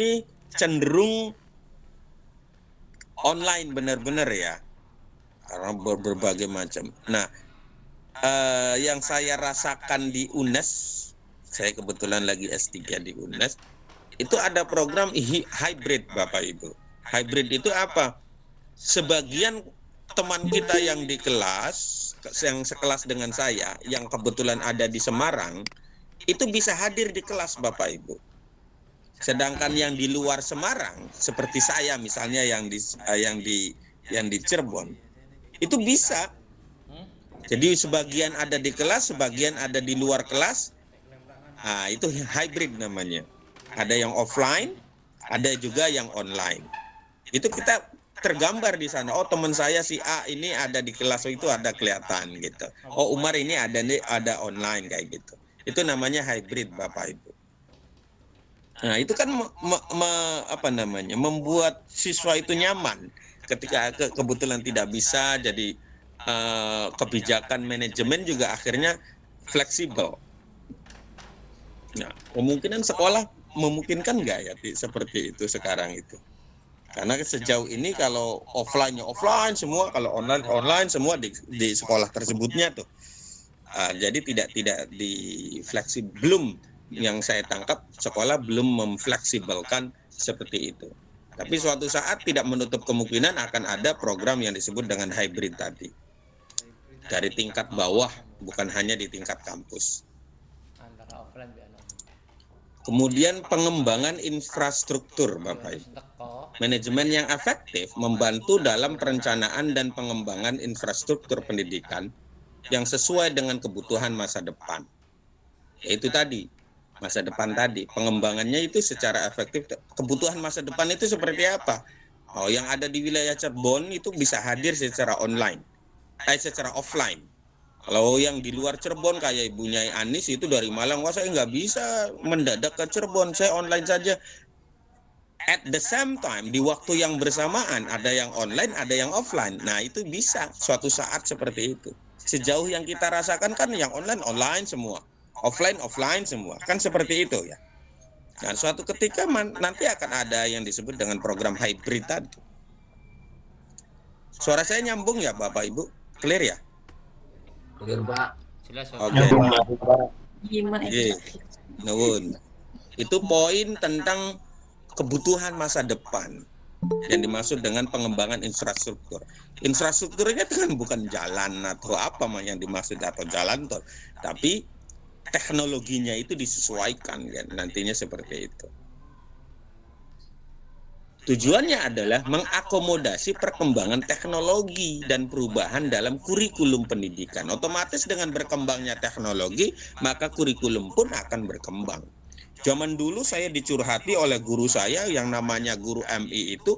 ini cenderung online benar-benar ya, karena berbagai macam. Nah, yang saya rasakan di UNES, saya kebetulan lagi S3 di UNES, itu ada program hybrid Bapak Ibu. Hybrid itu apa? Sebagian teman kita yang di kelas, yang sekelas dengan saya, yang kebetulan ada di Semarang, itu bisa hadir di kelas Bapak Ibu. Sedangkan yang di luar Semarang, seperti saya misalnya yang di Cirebon, itu bisa. Jadi sebagian ada di kelas, sebagian ada di luar kelas. Nah, itu hybrid namanya. Ada yang offline, ada juga yang online. Itu kita tergambar di sana. Oh, teman saya si A ini ada di kelas, itu ada kelihatan gitu. Oh, Umar ini ada online kayak gitu. Itu namanya hybrid Bapak Ibu. Nah, itu kan membuat siswa itu nyaman ketika kebetulan tidak bisa, jadi kebijakan manajemen juga akhirnya fleksibel. Nah, kemungkinan sekolah memungkinkan nggak ya seperti itu sekarang itu? Karena sejauh ini kalau offline-nya offline semua, kalau online semua di sekolah tersebutnya tuh. Jadi tidak di fleksibel, belum yang saya tangkap sekolah belum memfleksibelkan seperti itu. Tapi suatu saat tidak menutup kemungkinan akan ada program yang disebut dengan hybrid tadi. Dari tingkat bawah, bukan hanya di tingkat kampus. Kemudian pengembangan infrastruktur Bapak Ibu. Manajemen yang efektif membantu dalam perencanaan dan pengembangan infrastruktur pendidikan yang sesuai dengan kebutuhan masa depan. Yaitu tadi, masa depan tadi, pengembangannya itu secara efektif. Kebutuhan masa depan itu seperti apa? Oh, yang ada di wilayah Cirebon itu bisa hadir secara online, secara offline. Kalau yang di luar Cirebon kayak ibunya Anis itu dari Malang, wah saya nggak bisa mendadak ke Cirebon, saya online saja. At the same time, di waktu yang bersamaan, ada yang online, ada yang offline. Nah, itu bisa suatu saat seperti itu. Sejauh yang kita rasakan kan yang online semua, offline semua, kan seperti itu ya. Nah, suatu ketika nanti akan ada yang disebut dengan program hybrid tadi. Suara saya nyambung ya Bapak Ibu? Clear ya? Clear Pak. Oke. Nuwun. Itu poin tentang kebutuhan masa depan yang dimaksud dengan pengembangan infrastruktur. Infrastrukturnya kan bukan jalan atau apa yang dimaksud atau jalan tol, tapi teknologinya itu disesuaikan kan nantinya seperti itu. Tujuannya adalah mengakomodasi perkembangan teknologi dan perubahan dalam kurikulum pendidikan. Otomatis dengan berkembangnya teknologi, maka kurikulum pun akan berkembang. Zaman dulu saya dicurhati oleh guru saya yang namanya guru MI itu,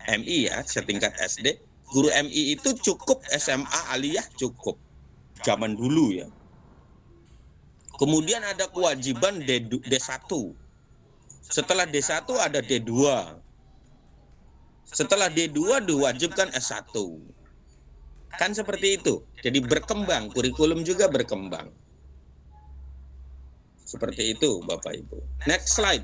MI ya, setingkat SD. Guru MI itu cukup SMA aliyah cukup. Zaman dulu ya. Kemudian ada kewajiban D1. Setelah D1 ada D2. Setelah D2 diwajibkan S1. Kan seperti itu. Jadi berkembang, kurikulum juga berkembang. Seperti itu Bapak Ibu. Next slide.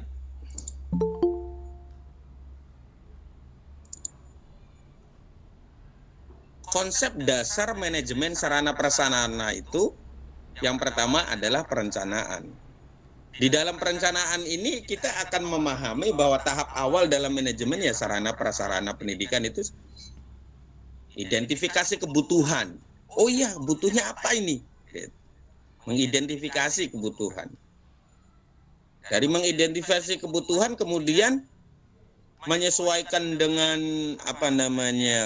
Konsep dasar manajemen sarana prasarana itu yang pertama adalah perencanaan. Di dalam perencanaan ini kita akan memahami bahwa tahap awal dalam manajemen ya sarana prasarana pendidikan itu identifikasi kebutuhan. Oh iya, butuhnya apa ini? Mengidentifikasi kebutuhan. Dari mengidentifikasi kebutuhan kemudian menyesuaikan dengan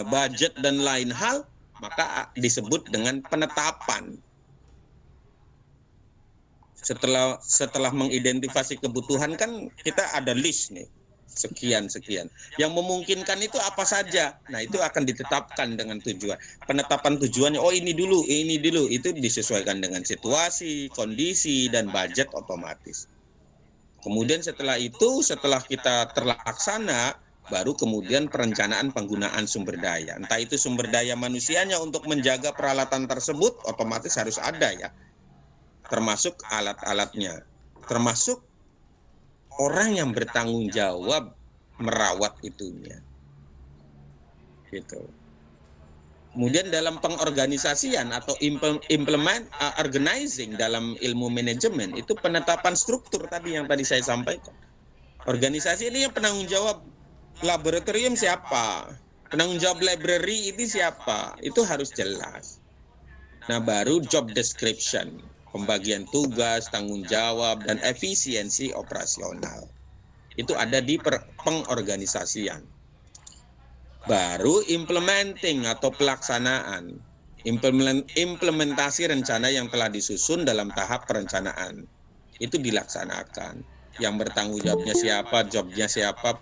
budget dan lain hal, maka disebut dengan penetapan. Setelah mengidentifikasi kebutuhan kan kita ada list nih, sekian. Yang memungkinkan itu apa saja. Nah, itu akan ditetapkan dengan tujuan. Penetapan tujuannya, oh ini dulu, itu disesuaikan dengan situasi, kondisi, dan budget otomatis. Kemudian setelah kita terlaksana, baru kemudian perencanaan penggunaan sumber daya. Entah itu sumber daya manusianya untuk menjaga peralatan tersebut, otomatis harus ada ya. Termasuk alat-alatnya. Termasuk orang yang bertanggung jawab merawat itunya. Gitu. Kemudian dalam pengorganisasian atau organizing dalam ilmu manajemen itu penetapan struktur tadi yang tadi saya sampaikan. Organisasi ini yang penanggung jawab laboratorium siapa? Penanggung jawab library ini siapa? Itu harus jelas. Nah, baru job description, pembagian tugas, tanggung jawab, dan efisiensi operasional. Itu ada di pengorganisasian. Baru implementing atau pelaksanaan, implementasi rencana yang telah disusun dalam tahap perencanaan. Itu dilaksanakan. Yang bertanggung jawabnya siapa, jobnya siapa,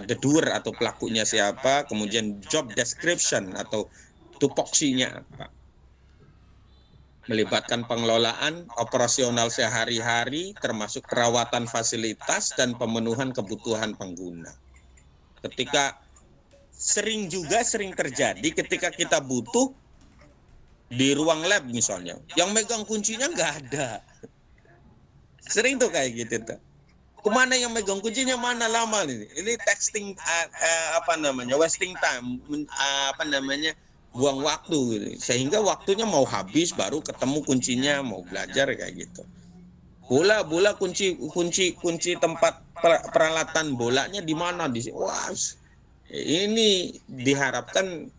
the doer atau pelakunya siapa, kemudian job description atau tupoksinya apa. Melibatkan pengelolaan operasional sehari-hari termasuk perawatan fasilitas dan pemenuhan kebutuhan pengguna. Sering terjadi ketika kita butuh di ruang lab misalnya, yang megang kuncinya nggak ada. Sering tuh kayak gitu tuh. Kemana yang megang kuncinya, mana lama nih? Ini texting wasting time, buang waktu gitu. Sehingga waktunya mau habis baru ketemu kuncinya, mau belajar kayak gitu. Bola kunci tempat peralatan bolanya di mana? Wah, ini diharapkan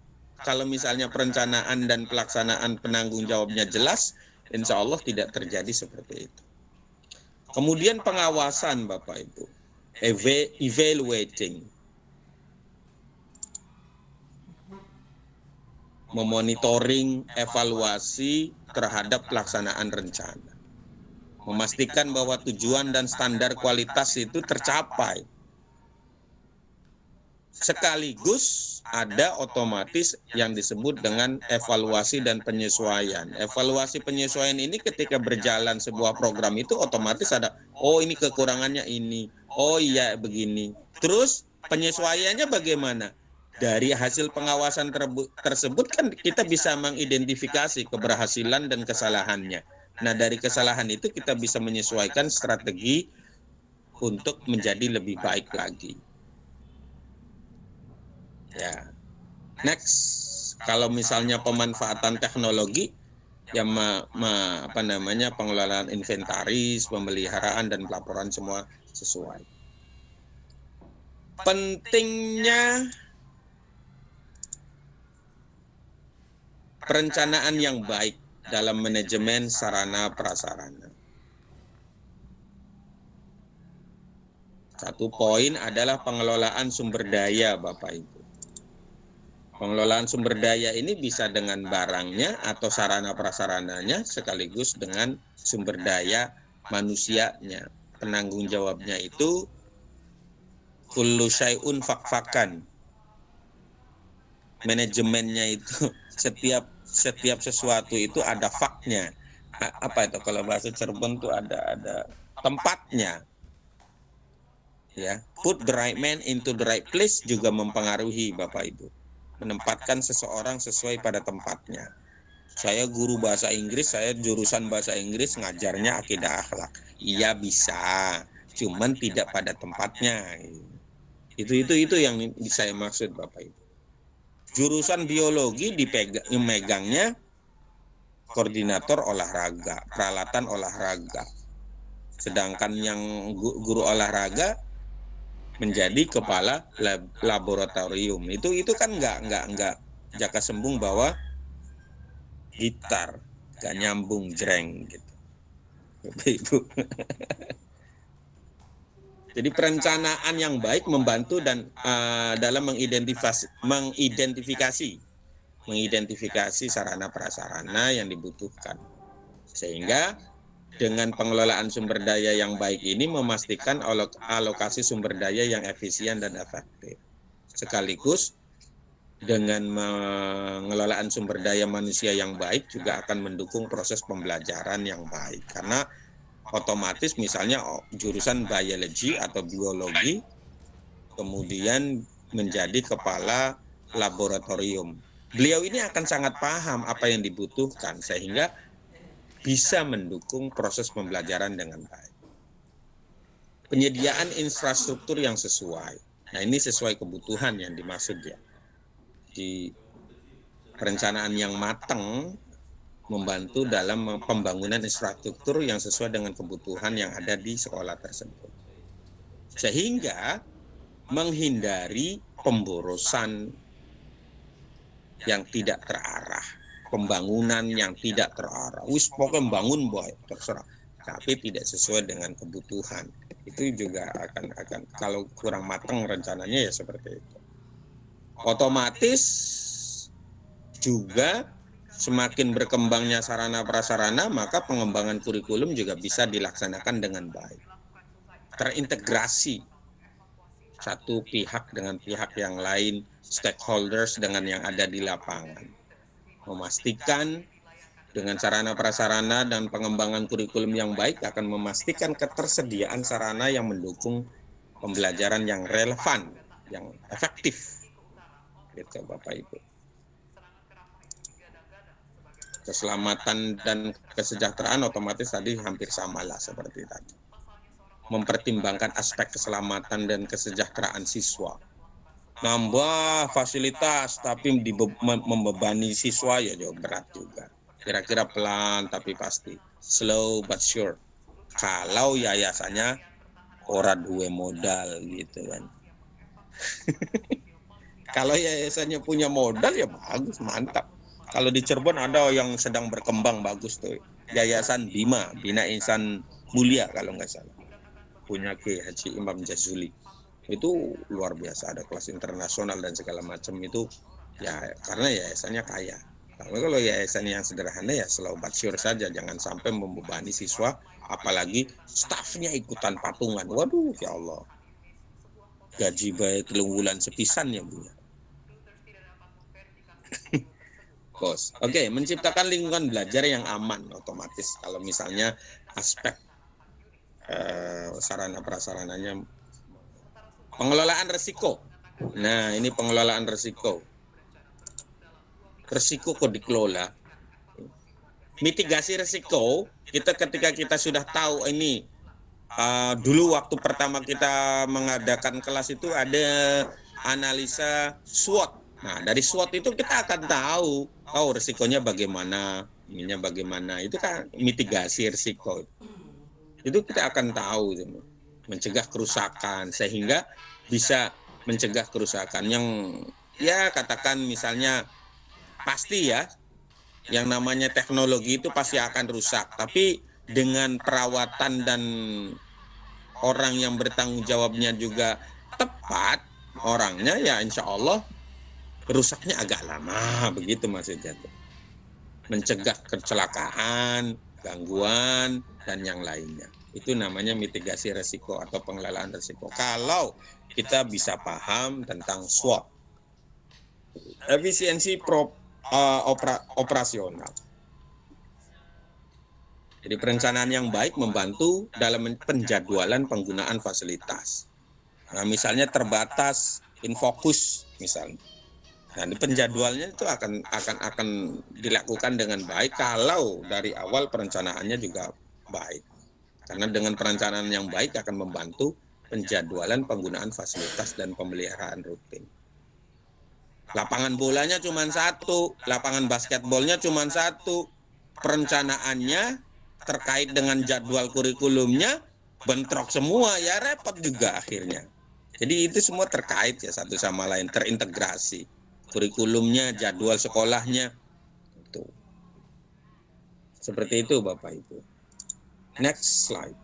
kalau misalnya perencanaan dan pelaksanaan penanggung jawabnya jelas, insya Allah tidak terjadi seperti itu. Kemudian pengawasan Bapak Ibu, evaluating, memonitoring, evaluasi terhadap pelaksanaan rencana, memastikan bahwa tujuan dan standar kualitas itu tercapai. Sekaligus ada otomatis yang disebut dengan evaluasi dan penyesuaian. Evaluasi penyesuaian ini ketika berjalan sebuah program itu otomatis ada, oh ini kekurangannya ini, oh iya begini. Terus penyesuaiannya bagaimana? Dari hasil pengawasan tersebut kan kita bisa mengidentifikasi keberhasilan dan kesalahannya. Nah, dari kesalahan itu kita bisa menyesuaikan strategi untuk menjadi lebih baik lagi. Ya. Next, kalau misalnya pemanfaatan teknologi yang pengelolaan inventaris, pemeliharaan dan pelaporan semua sesuai. Pentingnya perencanaan yang baik dalam manajemen sarana prasarana. Satu poin adalah pengelolaan sumber daya, Bapak Ibu. Pengelolaan sumber daya ini bisa dengan barangnya atau sarana prasarananya sekaligus dengan sumber daya manusianya. Penanggung jawabnya itu kullu syai'un fakfakan. Manajemennya itu setiap sesuatu itu ada faknya. Apa itu kalau bahasa Cirebon itu ada tempatnya. Ya, put the right man into the right place juga mempengaruhi Bapak Ibu. Menempatkan seseorang sesuai pada tempatnya. Saya guru bahasa Inggris, saya jurusan bahasa Inggris, ngajarnya akidah akhlak. Iya bisa, cuman tidak pada tempatnya. Itu yang saya maksud Bapak Ibu. Jurusan biologi megangnya koordinator olahraga, peralatan olahraga. Sedangkan yang guru olahraga menjadi kepala laboratorium. Itu kan enggak jaka sembung bahwa gitar enggak nyambung jreng gitu. Ibu. Jadi perencanaan yang baik membantu dan dalam mengidentifikasi sarana prasarana yang dibutuhkan. Sehingga dengan pengelolaan sumber daya yang baik ini memastikan alokasi sumber daya yang efisien dan efektif. Sekaligus dengan pengelolaan sumber daya manusia yang baik juga akan mendukung proses pembelajaran yang baik. Karena otomatis misalnya jurusan biologi atau biologi kemudian menjadi kepala laboratorium. Beliau ini akan sangat paham apa yang dibutuhkan sehingga bisa mendukung proses pembelajaran dengan baik. penyediaan infrastruktur yang sesuai. Nah, ini sesuai kebutuhan yang dimaksud ya. Di perencanaan yang matang membantu dalam pembangunan infrastruktur yang sesuai dengan kebutuhan yang ada di sekolah tersebut. Sehingga menghindari pemborosan yang tidak terarah, pembangunan yang tidak terarah. Wis pokoknya bangun boy, terserah. Tapi tidak sesuai dengan kebutuhan. Itu juga akan kalau kurang matang rencananya ya seperti itu. Otomatis juga semakin berkembangnya sarana prasarana, maka pengembangan kurikulum juga bisa dilaksanakan dengan baik. Terintegrasi satu pihak dengan pihak yang lain, stakeholders dengan yang ada di lapangan. Memastikan dengan sarana prasarana dan pengembangan kurikulum yang baik akan memastikan ketersediaan sarana yang mendukung pembelajaran yang relevan, yang efektif. Gitu Bapak Ibu. Keselamatan dan kesejahteraan otomatis tadi hampir samalah seperti tadi. Mempertimbangkan aspek keselamatan dan kesejahteraan siswa. Nambah fasilitas tapi membebani siswa ya berat juga. Kira-kira pelan tapi pasti. Slow but sure. Kalau yayasannya ora duwe modal gitu kan. Kalau yayasannya punya modal ya bagus, mantap. Kalau di Cirebon ada yang sedang berkembang bagus tuh. Yayasan Bima, Bina Insan Mulia kalau nggak salah. Punya Ki Haji Imam Jazuli. Itu luar biasa, ada kelas internasional dan segala macam itu. Ya karena yayasannya kaya. Tapi kalau yayasan yang sederhana ya slow but sure saja. Jangan sampai membebani siswa. Apalagi stafnya ikutan patungan. Waduh ya Allah. Gaji bayar 3 bulan sepisan ya Bu. Bos. Oke, menciptakan lingkungan belajar yang aman otomatis. Kalau misalnya aspek sarana prasarananya, pengelolaan risiko. Nah, ini pengelolaan risiko. Risiko kok dikelola. Mitigasi risiko kita ketika kita sudah tahu ini. Dulu waktu pertama kita mengadakan kelas itu ada analisa SWOT. Nah, dari SWOT itu kita akan tahu risikonya bagaimana, ininya bagaimana. Itu kan mitigasi risiko. Itu kita akan tahu, mencegah kerusakan, sehingga bisa mencegah kerusakan yang ya katakan misalnya pasti ya, yang namanya teknologi itu pasti akan rusak. Tapi dengan perawatan dan orang yang bertanggung jawabnya juga tepat, orangnya ya insya Allah rusaknya agak lama, begitu maksudnya tuh. Mencegah kecelakaan, gangguan, dan yang lainnya. Itu namanya mitigasi risiko atau pengelolaan risiko. Kalau kita bisa paham tentang SWOT. Efisiensi operasional. Jadi perencanaan yang baik membantu dalam penjadwalan penggunaan fasilitas. Nah, misalnya terbatas, infokus misalnya. Nah, penjadwalnya itu akan dilakukan dengan baik kalau dari awal perencanaannya juga baik. Karena dengan perencanaan yang baik akan membantu penjadwalan penggunaan fasilitas dan pemeliharaan rutin. Lapangan bolanya cuma 1, lapangan basketbolnya cuma 1. Perencanaannya terkait dengan jadwal kurikulumnya bentrok semua, ya repot juga akhirnya. Jadi itu semua terkait ya satu sama lain, terintegrasi. Kurikulumnya, jadwal sekolahnya, itu. Seperti itu Bapak Ibu. Next slide.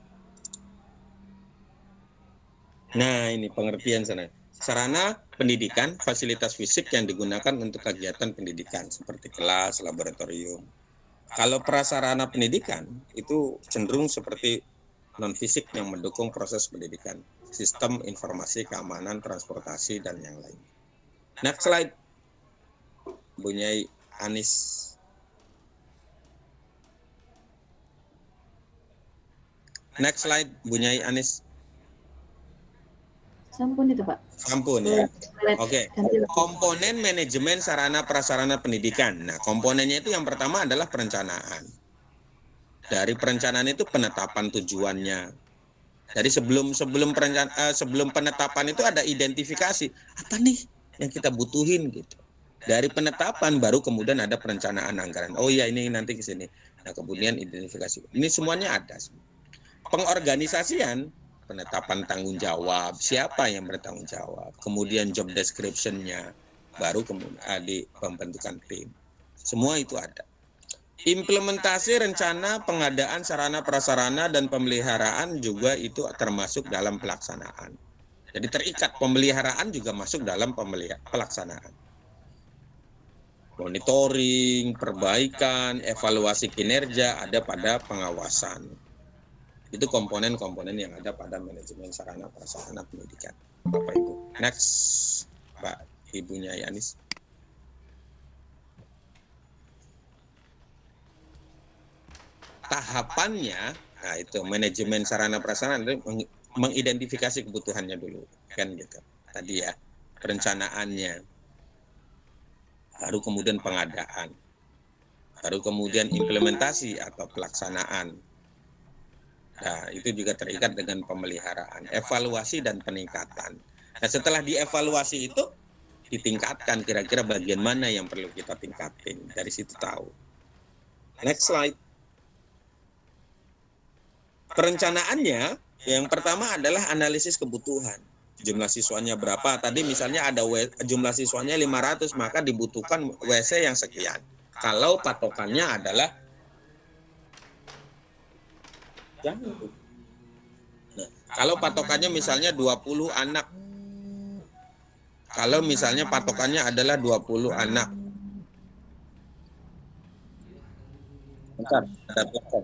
Nah ini pengertian sana. Sarana pendidikan, fasilitas fisik yang digunakan untuk kegiatan pendidikan seperti kelas, laboratorium. Kalau prasarana pendidikan itu cenderung seperti non-fisik yang mendukung proses pendidikan, sistem informasi, keamanan, transportasi, dan yang lain. Next slide. Bu Nyai Anis. Next slide, Bu Nyai Anis. Sampun itu Pak. Sampun ya. Oke. Komponen manajemen sarana prasarana pendidikan. Nah, komponennya itu yang pertama adalah perencanaan. Dari perencanaan itu penetapan tujuannya, Dari sebelum penetapan itu ada identifikasi apa nih yang kita butuhin gitu. Dari penetapan baru kemudian ada perencanaan anggaran. Oh ya ini nanti ke sini. Nah kemudian identifikasi. Ini semuanya ada. Pengorganisasian, penetapan tanggung jawab, siapa yang bertanggung jawab. Kemudian job description-nya, baru kemudian di pembentukan tim. Semua itu ada. Implementasi rencana pengadaan sarana prasarana dan pemeliharaan juga itu termasuk dalam pelaksanaan. Jadi terikat, pemeliharaan juga masuk dalam pelaksanaan. Monitoring, perbaikan, evaluasi kinerja ada pada pengawasan. Itu komponen-komponen yang ada pada manajemen sarana prasarana pendidikan. Bapak Ibu. Next, Pak Ibunya Yanis. Tahapannya, nah itu manajemen sarana prasarana mengidentifikasi kebutuhannya dulu, kan gitu. Tadi ya, perencanaannya, baru kemudian pengadaan, baru kemudian implementasi atau pelaksanaan. Nah, itu juga terikat dengan pemeliharaan, evaluasi dan peningkatan. Nah, setelah dievaluasi itu ditingkatkan kira-kira bagian mana yang perlu kita tingkatin, dari situ tahu. Next slide. Perencanaannya yang pertama adalah analisis kebutuhan. Jumlah siswanya berapa? Tadi misalnya ada jumlah siswanya 500, maka dibutuhkan WC yang sekian. Kalau patokannya adalah kalau patokannya misalnya 20 anak. Kalau misalnya patokannya adalah 20 anak. Bentar, bentar.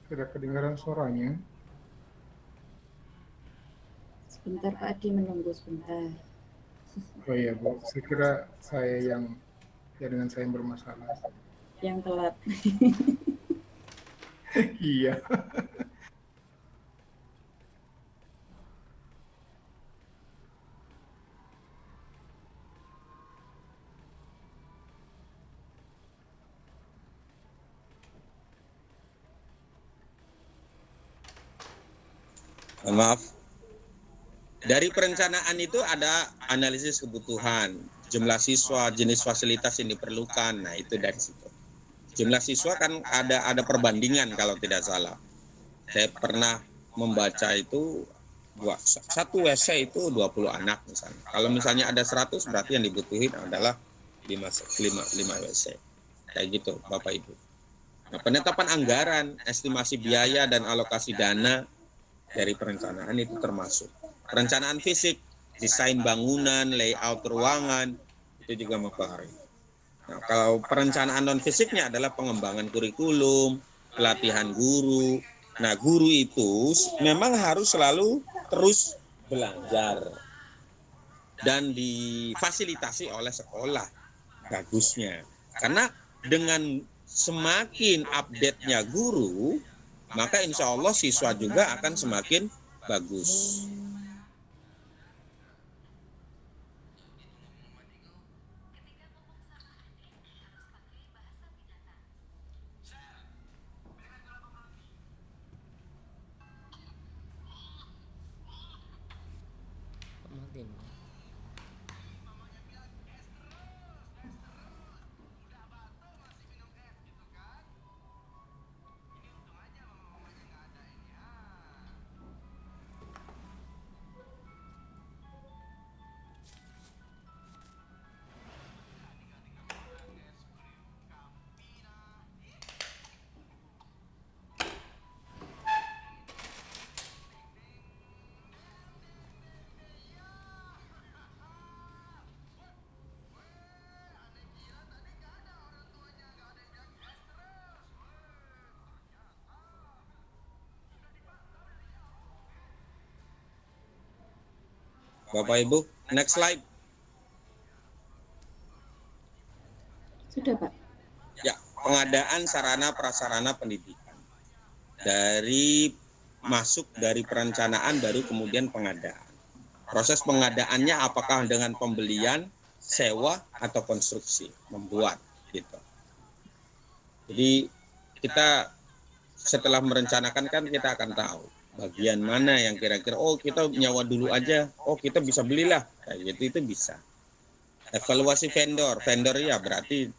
Tidak kedengaran suaranya. Sebentar Pak Adi, menunggu sebentar. Oh iya Bu, saya kira saya yang jaringan saya yang bermasalah. Yang telat. Iya. Maaf. Dari perencanaan itu ada analisis kebutuhan, jumlah siswa, jenis fasilitas yang diperlukan. Nah, itu dari situ. Jumlah siswa kan ada perbandingan kalau tidak salah. Saya pernah membaca itu satu WC itu 20 anak misalnya. Kalau misalnya ada 100 berarti yang dibutuhin adalah 5 WC. Kayak gitu, Bapak Ibu. Nah, penetapan anggaran, estimasi biaya dan alokasi dana dari perencanaan itu termasuk. Perencanaan fisik, desain bangunan, layout ruangan, itu juga mempengaruhi. Nah, kalau perencanaan non fisiknya adalah pengembangan kurikulum, pelatihan guru. Nah, guru itu memang harus selalu terus belajar dan difasilitasi oleh sekolah bagusnya. Karena dengan semakin update-nya guru, maka insya Allah siswa juga akan semakin bagus. Bapak Ibu, next slide. Sudah, Pak. Ya, pengadaan sarana prasarana pendidikan. Dari perencanaan baru kemudian pengadaan. Proses pengadaannya apakah dengan pembelian, sewa atau konstruksi, membuat gitu. Jadi kita setelah merencanakan kan kita akan tahu bagian mana yang kira-kira kita nyawa dulu aja, kita bisa belilah, kayak gitu itu bisa. Evaluasi vendor ya berarti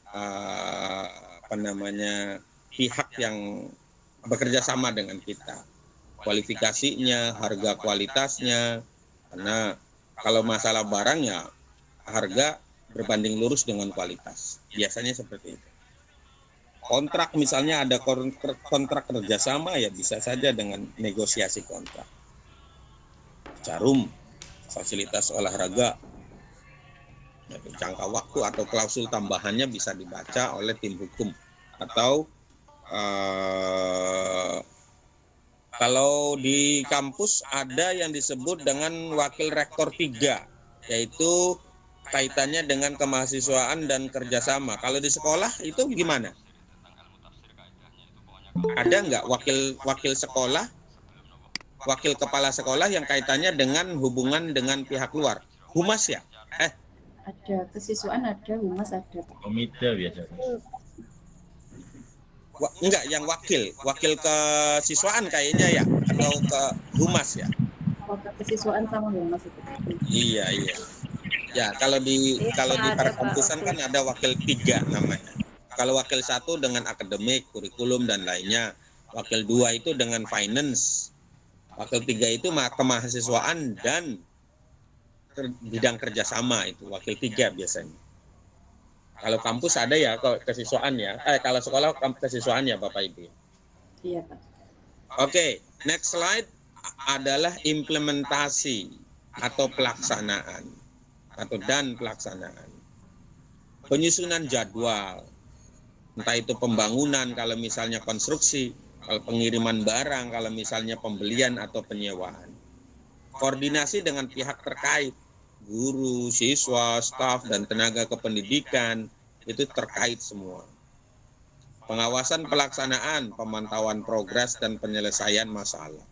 pihak yang bekerja sama dengan kita, kualifikasinya, harga kualitasnya, karena kalau masalah barang ya harga berbanding lurus dengan kualitas, biasanya seperti itu. Kontrak misalnya ada kontrak kerjasama ya bisa saja dengan negosiasi kontrak. Jarum, fasilitas olahraga, jangka waktu atau klausul tambahannya bisa dibaca oleh tim hukum. Atau kalau di kampus ada yang disebut dengan wakil rektor 3, yaitu kaitannya dengan kemahasiswaan dan kerjasama. Kalau di sekolah itu gimana? Ada nggak wakil sekolah, wakil kepala sekolah yang kaitannya dengan hubungan dengan pihak luar? Humas ya? Ada kesiswaan, ada humas, ada. Komite biasanya. Enggak, yang wakil kesiswaan kayaknya ya, atau ke humas ya? Wakil kesiswaan sama humas itu. Iya. Ya, kalau di perkampusan kan ada wakil 3 namanya. Kalau wakil 1 dengan akademik, kurikulum dan lainnya. Wakil 2 itu dengan finance. Wakil 3 itu kemahasiswaan dan bidang kerjasama, itu wakil 3 biasanya. Kalau kampus ada ya kesiswaan ya. Kalau sekolah kesiswaan ya Bapak Ibu. Iya, Pak. Oke, next slide adalah implementasi atau pelaksanaan dan pelaksanaan. Penyusunan jadwal, entah itu pembangunan kalau misalnya konstruksi, kalau pengiriman barang kalau misalnya pembelian atau penyewaan. Koordinasi dengan pihak terkait, guru, siswa, staf, dan tenaga kependidikan, itu terkait semua. Pengawasan pelaksanaan, pemantauan progres, dan penyelesaian masalah.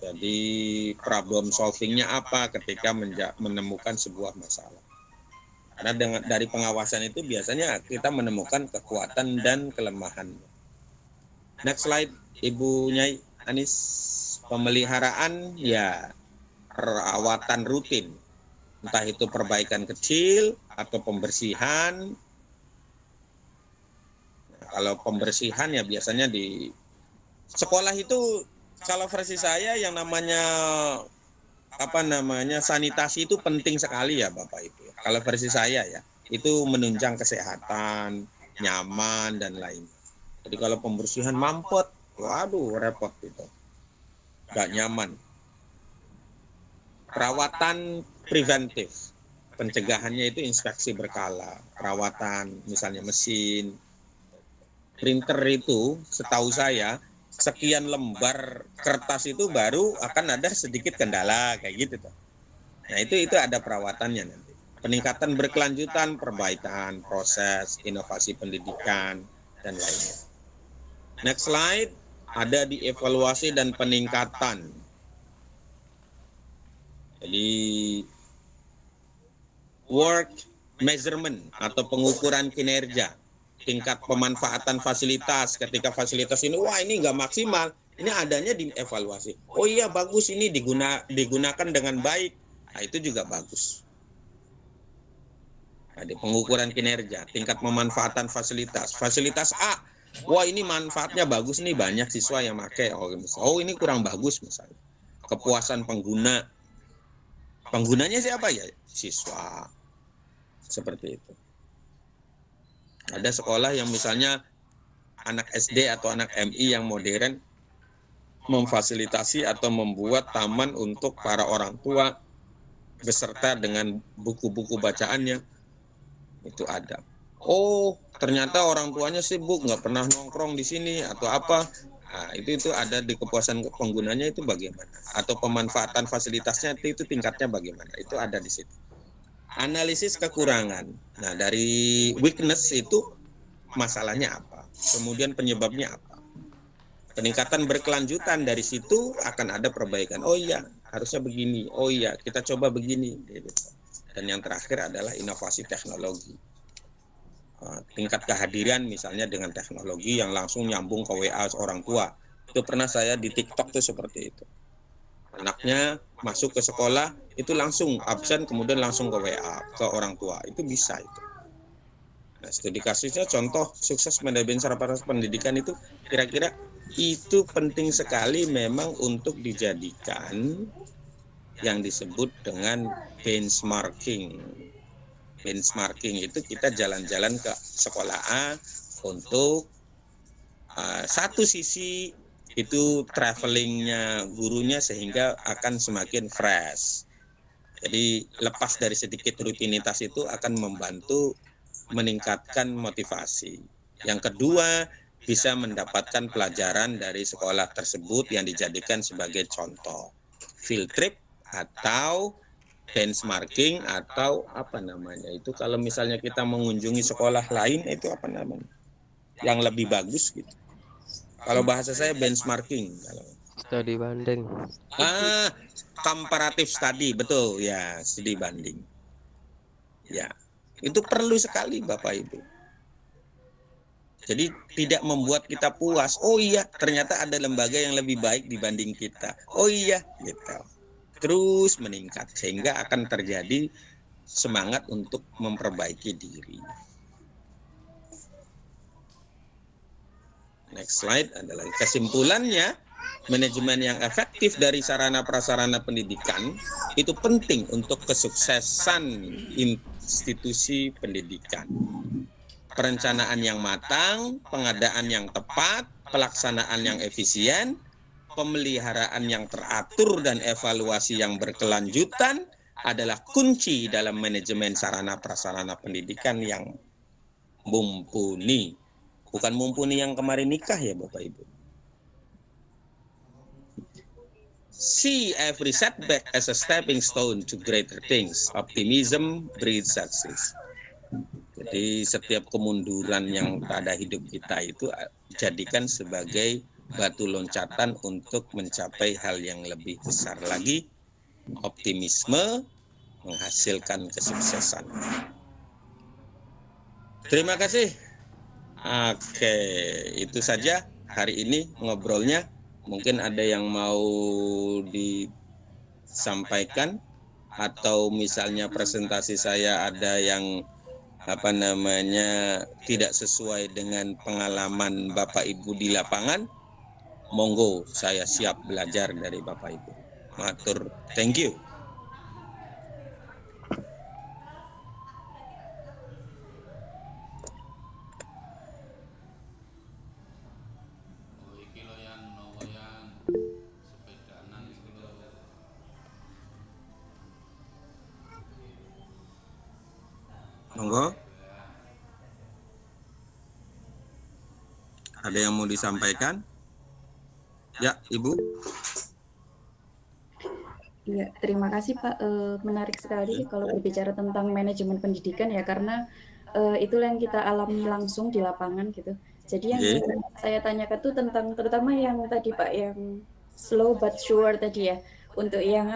Jadi problem solving-nya apa ketika menemukan sebuah masalah. Karena dari pengawasan itu biasanya kita menemukan kekuatan dan kelemahan. Next slide, Ibu Nyai Anis. Pemeliharaan ya perawatan rutin, entah itu perbaikan kecil atau pembersihan. Nah, kalau pembersihan ya biasanya di sekolah itu, kalau versi saya yang namanya sanitasi itu penting sekali ya Bapak Ibu. Kalau versi saya ya, itu menunjang kesehatan, nyaman dan lain. Jadi kalau pembersihan mampet, waduh repot gitu. Nggak nyaman. Perawatan preventif, pencegahannya itu inspeksi berkala, perawatan misalnya mesin, printer itu setahu saya sekian lembar kertas itu baru akan ada sedikit kendala kayak gitu tuh. Nah itu ada perawatannya nanti. Peningkatan berkelanjutan, perbaikan proses, inovasi pendidikan dan lainnya. Next slide. Ada di evaluasi dan peningkatan. Jadi work measurement atau pengukuran kinerja, tingkat pemanfaatan fasilitas. Ketika fasilitas ini, ini nggak maksimal, ini adanya di evaluasi. Oh iya bagus, ini digunakan dengan baik. Nah itu juga bagus. Ada pengukuran kinerja, tingkat pemanfaatan fasilitas. Fasilitas A, ini manfaatnya bagus nih, banyak siswa yang pakai. Ini kurang bagus misalnya. Kepuasan pengguna. Penggunanya siapa ya? Siswa. Seperti itu. Ada sekolah yang misalnya anak SD atau anak MI yang modern memfasilitasi atau membuat taman untuk para orang tua beserta dengan buku-buku bacaannya. Itu ada. Ternyata orang tuanya sibuk, nggak pernah nongkrong di sini atau apa. Nah, itu ada di kepuasan penggunanya itu bagaimana, atau pemanfaatan fasilitasnya itu tingkatnya bagaimana, itu ada di situ. analisis kekurangan. Nah, dari weakness itu masalahnya apa? Kemudian penyebabnya apa? Peningkatan berkelanjutan, dari situ akan ada perbaikan. Oh iya, harusnya begini. Oh iya, kita coba begini. Dan yang terakhir adalah inovasi teknologi. Tingkat kehadiran misalnya dengan teknologi yang langsung nyambung ke WA orang tua. Itu pernah saya di TikTok tuh seperti itu. Anaknya masuk ke sekolah, itu langsung absen, kemudian langsung ke WA ke orang tua. Itu bisa itu. Nah, studi kasusnya contoh sukses manajemen sarana pendidikan itu kira-kira itu penting sekali memang untuk dijadikan yang disebut dengan benchmarking. Benchmarking itu kita jalan-jalan ke sekolah A untuk satu sisi itu travelingnya gurunya sehingga akan semakin fresh. Jadi lepas dari sedikit rutinitas itu akan membantu meningkatkan motivasi. Yang kedua, bisa mendapatkan pelajaran dari sekolah tersebut yang dijadikan sebagai contoh. Field trip atau benchmarking atau apa namanya itu, kalau misalnya kita mengunjungi sekolah lain itu apa namanya yang lebih bagus gitu. Kalau bahasa saya benchmarking. Studi banding. Comparative study, betul ya, studi banding. Ya, itu perlu sekali Bapak Ibu. Jadi tidak membuat kita puas. Oh iya, ternyata ada lembaga yang lebih baik dibanding kita. Oh iya, gitu. Terus meningkat sehingga akan terjadi semangat untuk memperbaiki diri. Next slide adalah kesimpulannya, manajemen yang efektif dari sarana prasarana pendidikan itu penting untuk kesuksesan institusi pendidikan. Perencanaan yang matang, pengadaan yang tepat, pelaksanaan yang efisien, pemeliharaan yang teratur dan evaluasi yang berkelanjutan adalah kunci dalam manajemen sarana prasarana pendidikan yang mumpuni. Bukan mumpuni yang kemarin nikah ya Bapak Ibu. See every setback as a stepping stone to greater things. Optimism breeds success. Jadi setiap kemunduran yang pada hidup kita itu jadikan sebagai batu loncatan untuk mencapai hal yang lebih besar lagi. Optimisme menghasilkan kesuksesan. Terima kasih. Oke, itu saja hari ini ngobrolnya. Mungkin ada yang mau disampaikan atau misalnya presentasi saya ada yang tidak sesuai dengan pengalaman Bapak Ibu di lapangan. Monggo, saya siap belajar dari Bapak Ibu. Matur, thank you. Monggo. Ada yang mau disampaikan? Ya, Ibu. Ya, terima kasih Pak. Menarik sekali kalau berbicara tentang manajemen pendidikan ya, karena itulah yang kita alami langsung di lapangan gitu. Jadi yang saya tanyakan itu tentang terutama yang tadi Pak, yang slow but sure tadi ya, untuk yang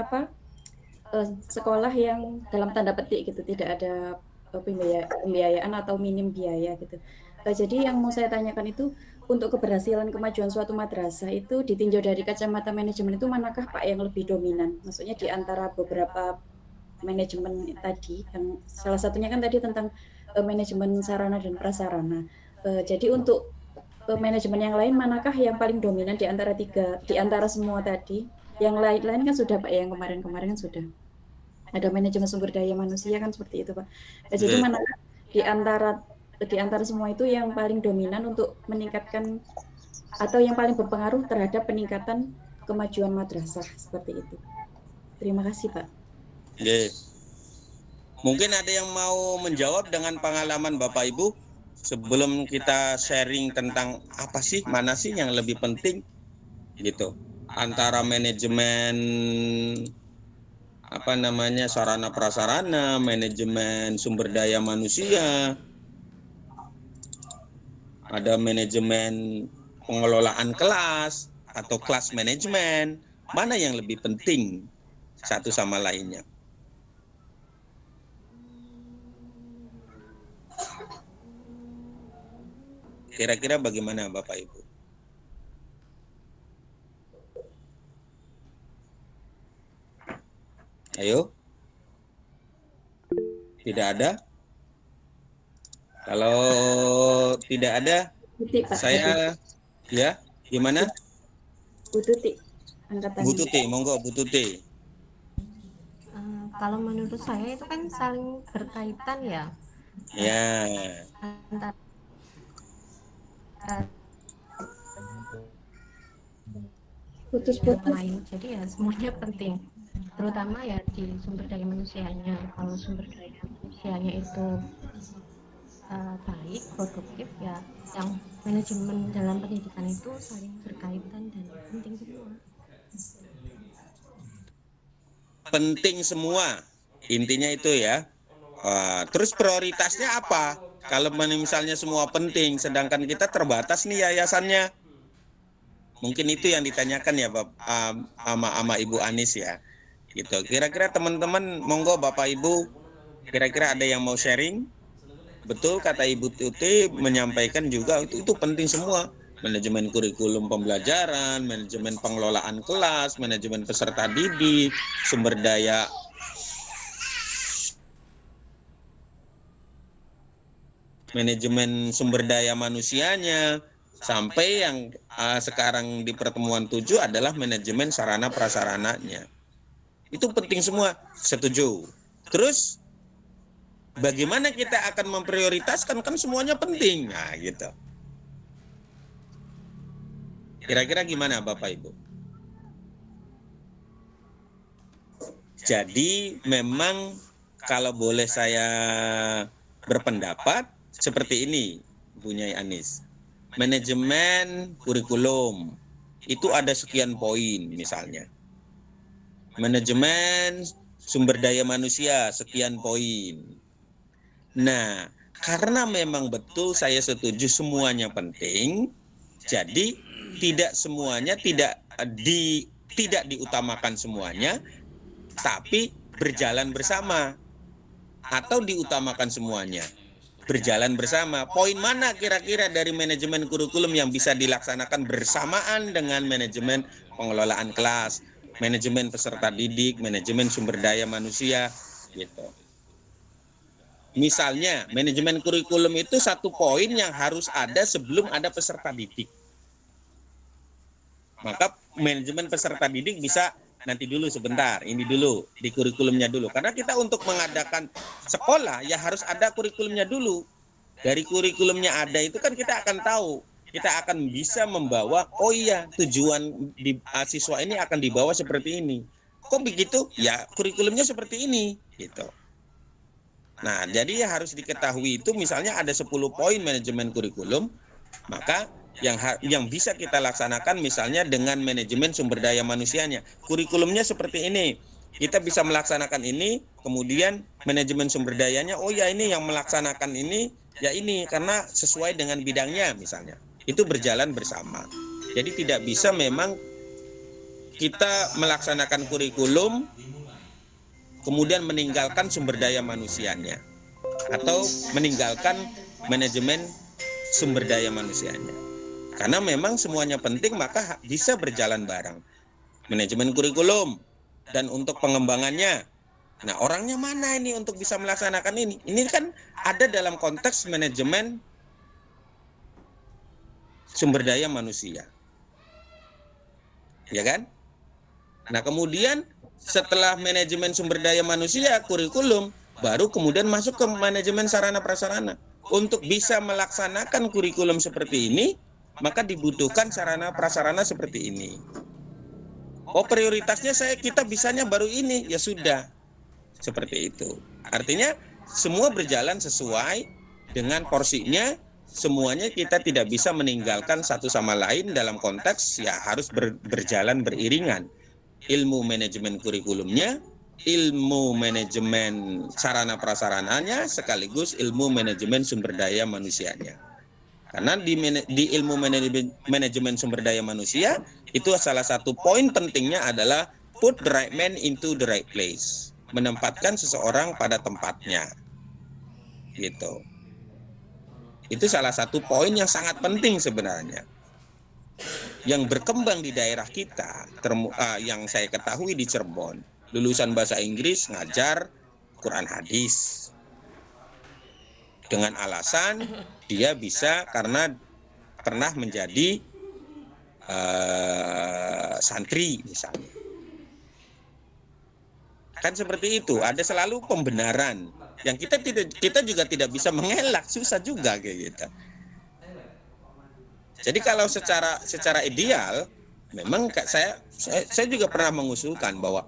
sekolah yang dalam tanda petik gitu, tidak ada pembiayaan atau minim biaya gitu. Jadi yang mau saya tanyakan itu, untuk keberhasilan kemajuan suatu madrasah itu ditinjau dari kacamata manajemen itu manakah Pak yang lebih dominan? Maksudnya di antara beberapa manajemen tadi, yang salah satunya kan tadi tentang manajemen sarana dan prasarana. Jadi untuk manajemen yang lain manakah yang paling dominan di antara semua tadi? Yang lain-lain kan sudah Pak, yang kemarin-kemarin kan sudah. Ada manajemen sumber daya manusia kan seperti itu Pak. Jadi manakah di antara semua itu yang paling dominan untuk meningkatkan atau yang paling berpengaruh terhadap peningkatan kemajuan madrasah seperti itu? Terima kasih Pak. Mungkin ada yang mau menjawab dengan pengalaman Bapak Ibu sebelum kita sharing tentang apa sih, mana sih yang lebih penting gitu antara manajemen apa namanya, sarana prasarana, manajemen sumber daya manusia, ada manajemen pengelolaan kelas atau kelas manajemen. Mana yang lebih penting satu sama lainnya? Kira-kira bagaimana Bapak Ibu? Ayo. Tidak ada? Kalau tidak ada, Tuti, Pak. saya ya, gimana? Bu Tuti, angkat tangan. Bu Tuti, monggo Bu Tuti. Kalau menurut saya itu kan saling berkaitan ya Ya. antara Putus-putus. lain. Jadi ya semuanya penting, terutama ya di sumber daya manusianya. Kalau sumber daya manusianya itu baik, produktif, ya yang manajemen dalam pendidikan itu saling berkaitan dan penting semua. Penting semua, intinya itu ya. Terus prioritasnya apa? Kalau misalnya semua penting, sedangkan kita terbatas nih yayasannya. Mungkin itu yang ditanyakan ya sama Ibu Anis ya. Gitu. Kira-kira teman-teman, monggo Bapak Ibu, kira-kira ada yang mau sharing? Betul kata Ibu Tuti menyampaikan juga itu penting semua. Manajemen kurikulum pembelajaran, manajemen pengelolaan kelas, manajemen peserta didik, sumber daya manajemen sumber daya manusianya, sampai yang sekarang di pertemuan 7 adalah manajemen sarana prasarananya. Itu penting semua, setuju. Terus bagaimana kita akan memprioritaskan, kan semuanya penting. Nah, gitu. Kira-kira gimana Bapak Ibu? Jadi memang kalau boleh saya berpendapat seperti ini, Bu Nyai Anis. Manajemen kurikulum itu ada sekian poin misalnya. Manajemen sumber daya manusia sekian poin. Nah, karena memang betul saya setuju semuanya penting, jadi tidak semuanya tidak diutamakan semuanya, tapi berjalan bersama, atau diutamakan semuanya berjalan bersama. Poin mana kira-kira dari manajemen kurikulum yang bisa dilaksanakan bersamaan dengan manajemen pengelolaan kelas, manajemen peserta didik, manajemen sumber daya manusia, gitu. Misalnya manajemen kurikulum itu satu poin yang harus ada sebelum ada peserta didik. Maka manajemen peserta didik bisa nanti dulu sebentar, ini dulu di kurikulumnya dulu. Karena kita untuk mengadakan sekolah ya harus ada kurikulumnya dulu. Dari kurikulumnya ada itu kan kita akan tahu, kita akan bisa membawa, oh iya tujuan di siswa ini akan dibawa seperti ini. Kok begitu? Ya kurikulumnya seperti ini, gitu. Nah, jadi ya harus diketahui itu misalnya ada 10 poin manajemen kurikulum, maka yang bisa kita laksanakan misalnya dengan manajemen sumber daya manusianya. Kurikulumnya seperti ini, kita bisa melaksanakan ini, kemudian manajemen sumber dayanya, oh ya ini yang melaksanakan ini, ya ini karena sesuai dengan bidangnya misalnya. Itu berjalan bersama. Jadi tidak bisa memang kita melaksanakan kurikulum kemudian meninggalkan sumber daya manusianya atau meninggalkan manajemen sumber daya manusianya. Karena memang semuanya penting, maka bisa berjalan bareng. Manajemen kurikulum dan untuk pengembangannya. Nah, orangnya mana ini untuk bisa melaksanakan ini? Ini kan ada dalam konteks manajemen sumber daya manusia. Ya kan? Nah, kemudian setelah manajemen sumber daya manusia, kurikulum, baru kemudian masuk ke manajemen sarana prasarana. Untuk bisa melaksanakan kurikulum seperti ini, maka dibutuhkan sarana prasarana seperti ini. Oh, prioritasnya kita bisanya baru ini, ya sudah. Seperti itu. Artinya semua berjalan sesuai dengan porsinya, semuanya kita tidak bisa meninggalkan satu sama lain dalam konteks ya harus berjalan beriringan. Ilmu manajemen kurikulumnya, ilmu manajemen sarana prasarananya sekaligus ilmu manajemen sumber daya manusianya. Karena di ilmu manajemen sumber daya manusia itu salah satu poin pentingnya adalah put the right man into the right place, menempatkan seseorang pada tempatnya, gitu. Itu salah satu poin yang sangat penting sebenarnya, yang berkembang di daerah kita, yang saya ketahui di Cirebon. Lulusan bahasa Inggris ngajar Quran hadis dengan alasan dia bisa karena pernah menjadi santri misalnya. Kan seperti itu, ada selalu pembenaran yang kita juga tidak bisa mengelak, susah juga kayak gitu. Jadi kalau secara ideal memang saya juga pernah mengusulkan bahwa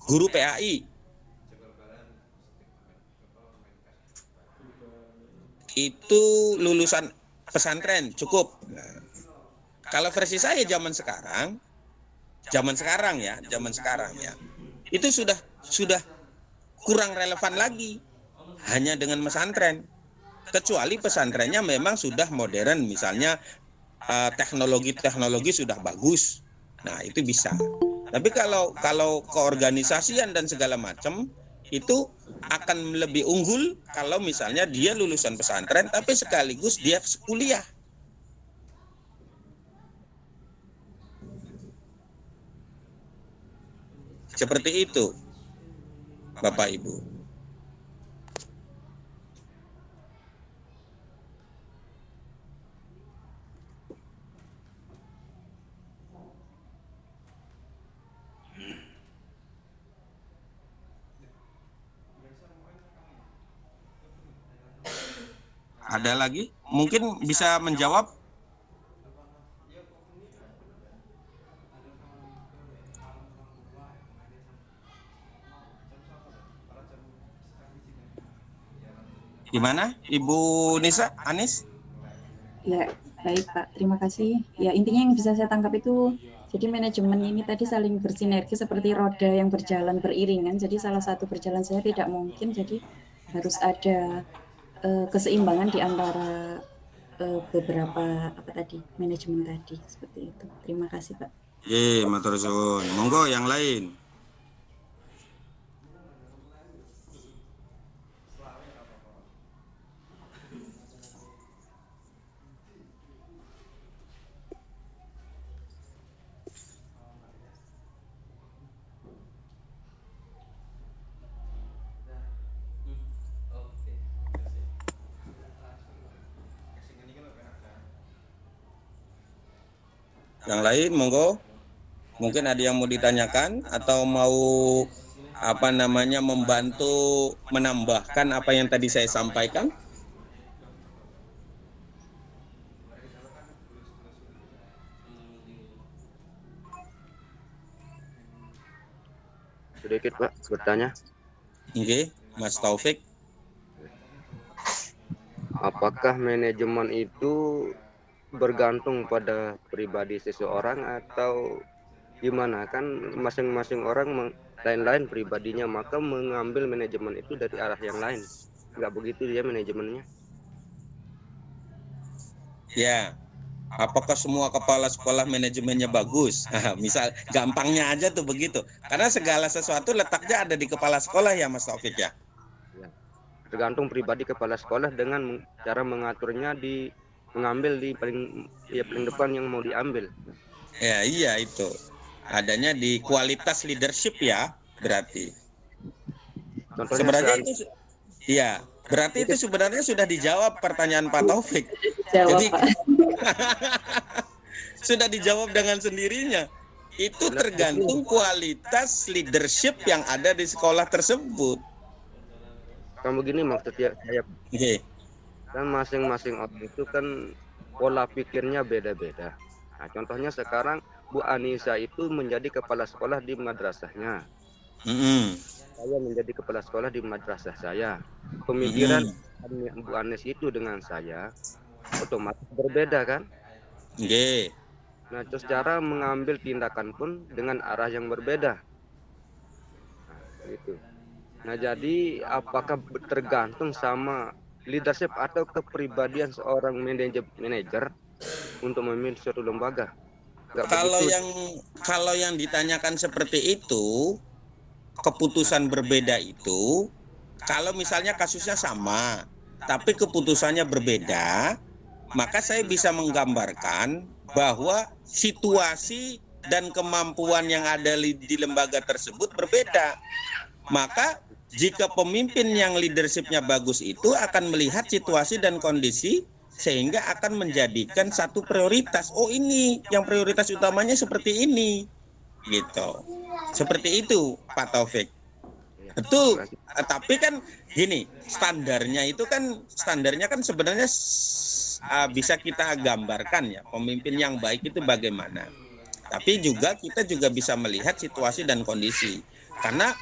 guru PAI itu lulusan pesantren cukup. Nah, kalau versi saya zaman sekarang ya, itu sudah kurang relevan lagi hanya dengan pesantren. Kecuali pesantrennya memang sudah modern, misalnya teknologi sudah bagus. Nah, itu bisa. Tapi kalau keorganisasian dan segala macam itu akan lebih unggul kalau misalnya dia lulusan pesantren tapi sekaligus dia kuliah. Seperti itu, Bapak Ibu. Ada lagi? Mungkin bisa menjawab? Gimana, Ibu Nisa, Anis? Ya, baik Pak. Terima kasih. Ya, intinya yang bisa saya tangkap itu, jadi manajemen ini tadi saling bersinergi seperti roda yang berjalan beriringan. Jadi salah satu berjalan saya tidak mungkin, jadi harus ada keseimbangan di antara beberapa manajemen tadi, seperti itu. Terima kasih Pak. Matur suwun. Monggo yang lain. Yang lain, monggo. Mungkin ada yang mau ditanyakan atau mau membantu menambahkan apa yang tadi saya sampaikan. Sedikit Pak, bertanya. Oke, Mas Taufik. Apakah manajemen itu bergantung pada pribadi seseorang atau gimana? Kan masing-masing orang lain-lain pribadinya, maka mengambil manajemen itu dari arah yang lain. Nggak begitu dia manajemennya? Ya, apakah semua kepala sekolah manajemennya bagus? Misal, gampangnya aja tuh begitu. Karena segala sesuatu letaknya ada di kepala sekolah ya Mas Taufik ya? Tergantung pribadi kepala sekolah dengan cara mengaturnya mengambil di paling depan yang mau diambil. Ya, iya itu. Adanya di kualitas leadership ya, berarti. Contohnya sebenarnya itu iya, berarti itu sebenarnya sudah dijawab pertanyaan Pak Taufik. Jadi sudah dijawab dengan sendirinya. Itu tergantung kualitas leadership yang ada di sekolah tersebut. Kan begini maksudnya saya. Okay. Kan masing-masing orang itu kan pola pikirnya beda-beda. Nah, contohnya sekarang Bu Anissa itu menjadi kepala sekolah di madrasahnya. Saya menjadi kepala sekolah di madrasah saya. Pemikiran Bu Anis itu dengan saya otomatis berbeda kan? Okay. Nah, terus cara mengambil tindakan pun dengan arah yang berbeda. Gitu. Nah, jadi apakah tergantung sama leadership atau kepribadian seorang manajer untuk memimpin suatu lembaga? Kalau yang ditanyakan seperti itu, keputusan berbeda itu, kalau misalnya kasusnya sama, tapi keputusannya berbeda, maka saya bisa menggambarkan bahwa situasi dan kemampuan yang ada di lembaga tersebut berbeda. Maka jika pemimpin yang leadershipnya bagus itu akan melihat situasi dan kondisi sehingga akan menjadikan satu prioritas. Oh, ini yang prioritas utamanya seperti ini, gitu. Seperti itu, Pak Taufik. Betul. Tapi kan gini, standarnya kan sebenarnya bisa kita gambarkan ya. Pemimpin yang baik itu bagaimana. Tapi kita juga bisa melihat situasi dan kondisi. Karena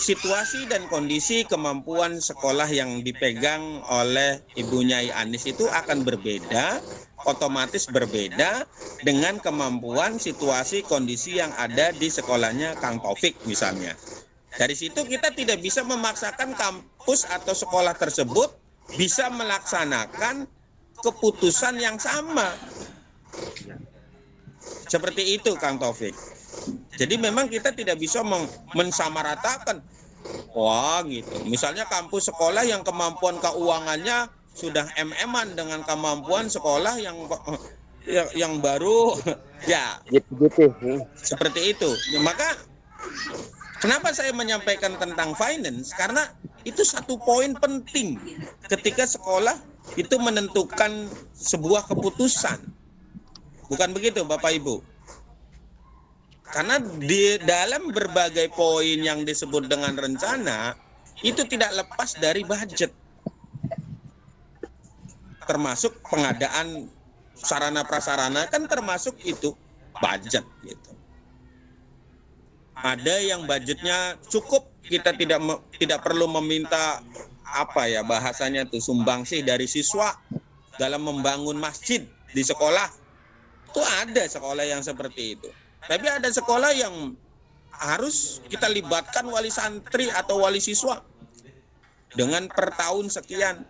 situasi dan kondisi kemampuan sekolah yang dipegang oleh Ibu Nyai Anis itu akan berbeda, otomatis berbeda dengan kemampuan situasi kondisi yang ada di sekolahnya Kang Taufik misalnya. Dari situ kita tidak bisa memaksakan kampus atau sekolah tersebut bisa melaksanakan keputusan yang sama. Seperti itu Kang Taufik. Jadi memang kita tidak bisa mensamaratakan. Wah gitu. Misalnya kampus sekolah yang kemampuan keuangannya sudah MM-an dengan kemampuan sekolah yang baru ya gitu. Seperti itu. Maka kenapa saya menyampaikan tentang finance? Karena itu satu poin penting ketika sekolah itu menentukan sebuah keputusan. Bukan begitu Bapak Ibu? Karena di dalam berbagai poin yang disebut dengan rencana, itu tidak lepas dari budget. Termasuk pengadaan sarana prasarana kan termasuk itu budget gitu. Ada yang budgetnya cukup, kita tidak perlu meminta bahasanya tuh sumbangsih dari siswa dalam membangun masjid di sekolah. Itu ada sekolah yang seperti itu. Tapi ada sekolah yang harus kita libatkan wali santri atau wali siswa dengan per tahun sekian.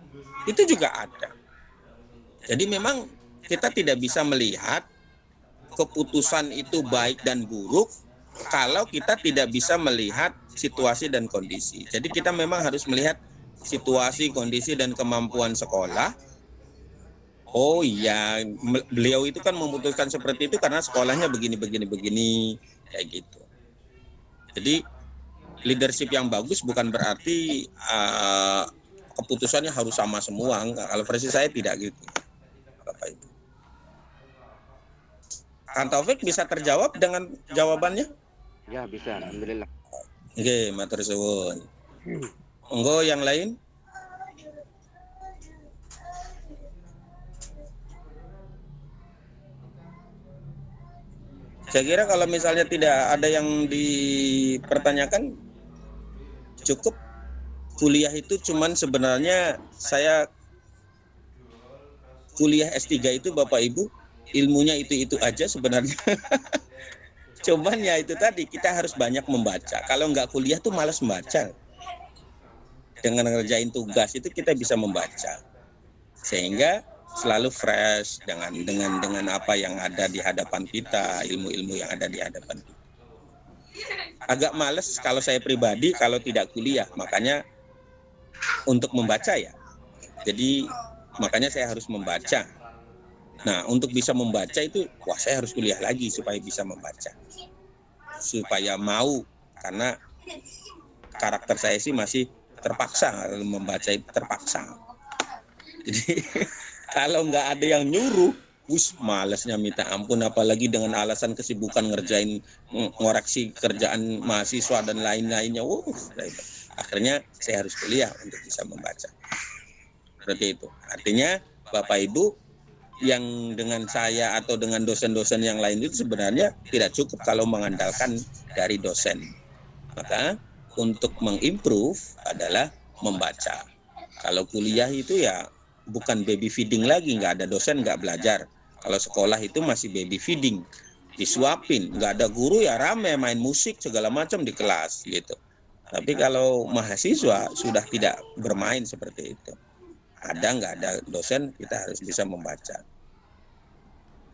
Itu juga ada. Jadi memang kita tidak bisa melihat keputusan itu baik dan buruk kalau kita tidak bisa melihat situasi dan kondisi. Jadi kita memang harus melihat situasi, kondisi, dan kemampuan sekolah. Oh iya, beliau itu kan memutuskan seperti itu karena sekolahnya begini, kayak gitu. Jadi leadership yang bagus bukan berarti keputusannya harus sama semua. Enggak. Kalau versi saya tidak gitu. Bapak Ibu. Kang Taufik bisa terjawab dengan jawabannya? Ya bisa, alhamdulillah. Oke, matur suwun. Monggo yang lain. Saya kira kalau misalnya tidak ada yang dipertanyakan, cukup. Kuliah itu cuman sebenarnya saya kuliah S3 itu Bapak Ibu, ilmunya itu aja sebenarnya. Cuman ya itu tadi, kita harus banyak membaca. Kalau nggak kuliah tuh malas membaca. Dengan ngerjain tugas itu kita bisa membaca. Sehingga selalu fresh dengan apa yang ada di hadapan kita, ilmu-ilmu yang ada di hadapan kita. Agak males kalau saya pribadi kalau tidak kuliah, makanya untuk membaca ya. Jadi makanya saya harus membaca. Nah, untuk bisa membaca itu, saya harus kuliah lagi supaya bisa membaca. Supaya mau, karena karakter saya sih masih terpaksa, membaca itu terpaksa. Jadi kalau nggak ada yang nyuruh, malesnya minta ampun, apalagi dengan alasan kesibukan ngerjain ngoreksi kerjaan mahasiswa dan lain-lainnya. Akhirnya saya harus kuliah untuk bisa membaca. Seperti itu. Artinya Bapak Ibu yang dengan saya atau dengan dosen-dosen yang lain itu sebenarnya tidak cukup kalau mengandalkan dari dosen. Maka untuk mengimprove adalah membaca. Kalau kuliah itu ya bukan baby feeding lagi, nggak ada dosen, nggak belajar. Kalau sekolah itu masih baby feeding, disuapin, nggak ada guru ya rame, main musik segala macam di kelas gitu. Tapi kalau mahasiswa sudah tidak bermain seperti itu. Ada nggak ada dosen, kita harus bisa membaca.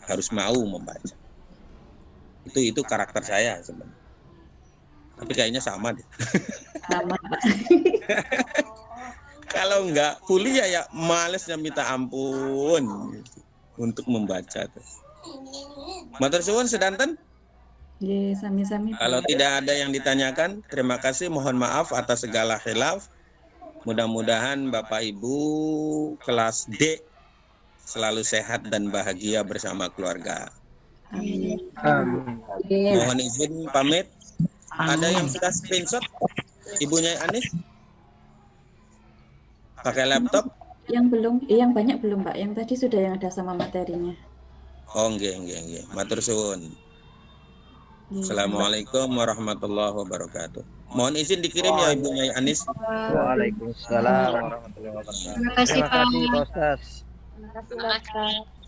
Harus mau membaca. Itu karakter saya sebenarnya. Tapi kayaknya sama deh. Sama, Pak. Kalau nggak kuliah ya malesnya minta ampun untuk membaca tuh. Matur suwun sedanten. Nggih, sami-sami. Pak. Kalau tidak ada yang ditanyakan, terima kasih. Mohon maaf atas segala khilaf. Mudah-mudahan Bapak Ibu kelas D selalu sehat dan bahagia bersama keluarga. Amin. Mohon izin pamit. Ada yang sudah screenshot Ibunya Anis? Pakai laptop? Yang belum, yang banyak belum, Pak. Yang tadi sudah yang ada sama materinya. Oh, nggih. Matur suwun. Assalamualaikum warahmatullahi wabarakatuh. Mohon izin dikirim ya Ibunya Anis. Waalaikumsalam warahmatullahi wabarakatuh. Terima kasih, Pak. Terima kasih, Pak Ustaz. Terima kasih, Pak.